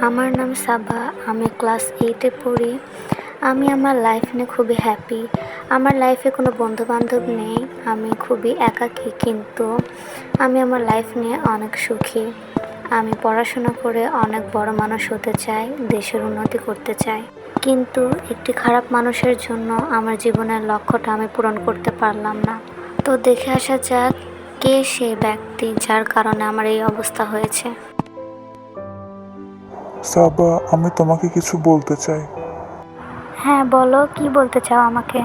আমার নাম সাবা। আমি ক্লাস 8-এ পড়ি। আমি আমার লাইফ নিয়ে খুবই হ্যাপি। আমার লাইফে কোনো বন্ধু-বান্ধব নেই। আমি খুবই একাকী, কিন্তু আমি আমার লাইফ নিয়ে অনেক সুখী। আমি পড়াশোনা করে অনেক বড় মানুষ হতে চাই, দেশের উন্নতি করতে চাই। কিন্তু একটি খারাপ মানুষের জন্য আমার জীবনের লক্ষ্যটা আমি পূরণ করতে পারলাম না। তো দেখে আসা যাক, কে সেই ব্যক্তি যার কারণে আমার এই অবস্থা হয়েছে। সাবা, আমি তোমাকে কিছু বলতে চাই। হ্যাঁ, বলো, কি বলতে চাও আমাকে?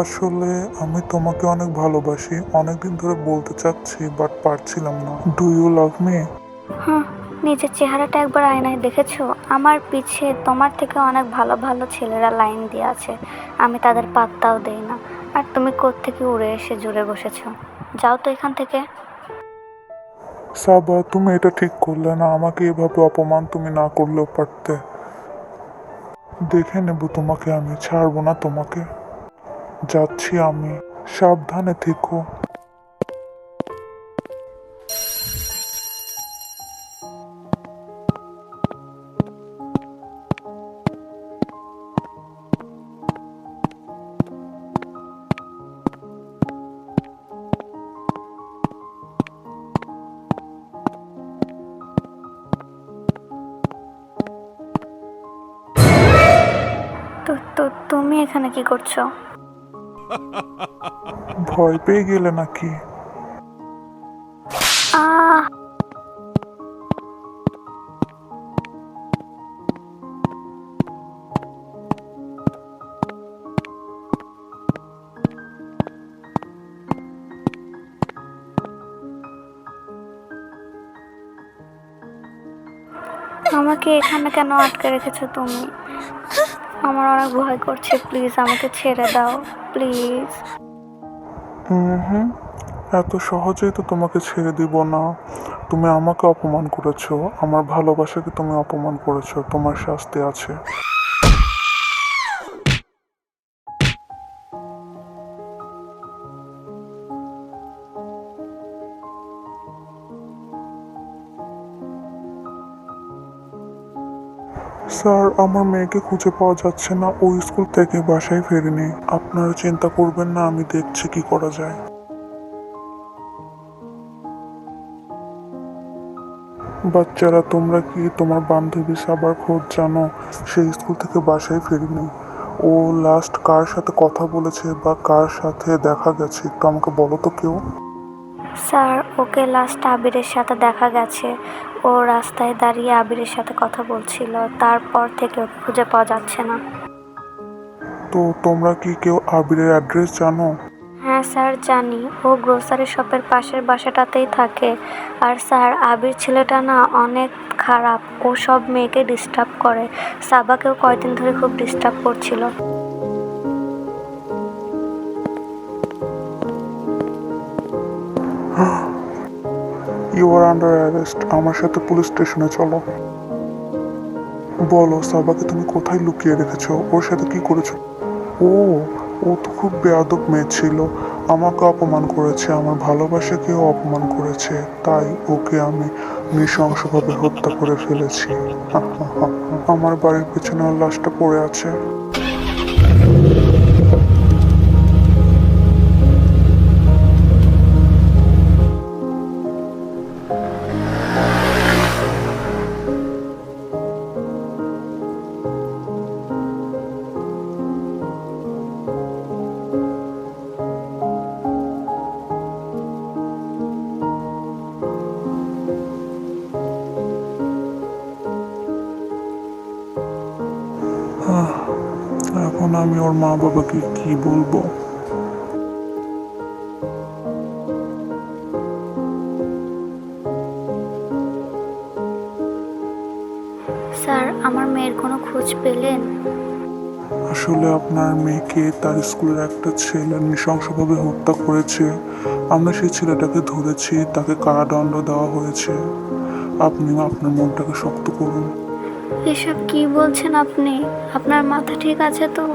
আসলে আমি তোমাকে অনেক ভালোবাসি, অনেকদিন ধরে বলতে চাচ্ছি বাট পারছিলাম না। Do you love me? হুম, নিজের চেহারাটা একবার আয়নায় দেখেছো? আমার পিছে তোমার থেকে অনেক ভালো ভালো ছেলেরা লাইন দিয়ে আছে, আমি তাদের পাত্তাও দেই না। আর তুমি কোত্থেকে উড়ে এসে জুড়ে বসেছো? যাও তো এখান থেকে। সাবা, তুমি এটা ঠিক করলে না। আমাকে এভাবে অপমান তুমি না করলেও পারতে। দেখে নেব তোমাকে, আমি ছাড়বো না তোমাকে। যাচ্ছি আমি, সাবধানে থেকো। তো তুমি এখানে কি করছো? ভয় পেয়ে গেলে নাকি? আহ আমাকে এখানে কেন আটকে রেখেছো তুমি? আমার অনেক ভয় করছে, প্লিজ আমাকে ছেড়ে দাও, প্লিজ। হুম, এত সহজেই তো তোমাকে ছেড়ে দিব না। তুমি আমাকে অপমান করেছো, আমার ভালোবাসাকে তুমি অপমান করেছো, তোমার শাস্তি আছে। স্যার, আমার মেয়েকে খুঁজে পাওয়া যাচ্ছে না। ও স্কুল থেকে বাসায় ফেরেনি। আপনারা চিন্তা করবেন না, আমি দেখছি কি করা যায়। বাচ্চারা, তোমরা কি তোমার বান্ধবী সাবার খোঁজ জানো? সে স্কুল থেকে বাসায় ফেরেনি। ও লাস্ট কার সাথে কথা বলেছে বা কার সাথে দেখা গেছে, একটু আমাকে বলো তো কেউ। স্যার, ওকে লাস্ট আবিরের সাথে দেখা গেছে। ও রাস্তায় দাঁড়িয়ে আবিরের সাথে কথা বলছিল, তারপর থেকে ওকে খুঁজে পাওয়া যাচ্ছে না। তো তোমরা কি কেউ আবিরের অ্যাড্রেস জানো? হ্যাঁ স্যার, জানি। ও গ্রোসারি শপের পাশের বাসাটাতেই থাকে। আর স্যার, আবির ছেলেটা না অনেক খারাপ। ও সব মেয়েকে ডিস্টার্ব করে। সাবাকেও কয়দিন ধরে খুব ডিস্টার্ব করছিল। You are under arrest. আমার সাথে পুলিশ স্টেশনে চলো। বলো, সাবাকে তুমি কোথায় লুকিয়ে রেখেছো? ওর সাথে কি করেছো? ও ও তো খুব বেয়াদব মেয়ে ছিল। আমাকে অপমান করেছে, আমার ভালোবাসাকেও অপমান করেছে। তাই ওকে আমি নৃশংসভাবে হত্যা করে ফেলেছি। আমার বাড়ির পেছনে ওর লাশটা পড়ে আছে। এখন আমি ওর মা বাবাকে কি বলবো? স্যার, আমার মেয়ের কোনো খোঁজ পেলেন? আসলে আপনার মেয়েকে তার স্কুলের একটা ছেলে নৃশংসভাবে হত্যা করেছে। আমরা সেই ছেলেটাকে ধরেছি, তাকে কারাদণ্ড দেওয়া হয়েছে। আপনি আপনার মনটাকে শক্ত করুন। এসব কি বলছেন আপনি? আপনার মাথা ঠিক আছে তো?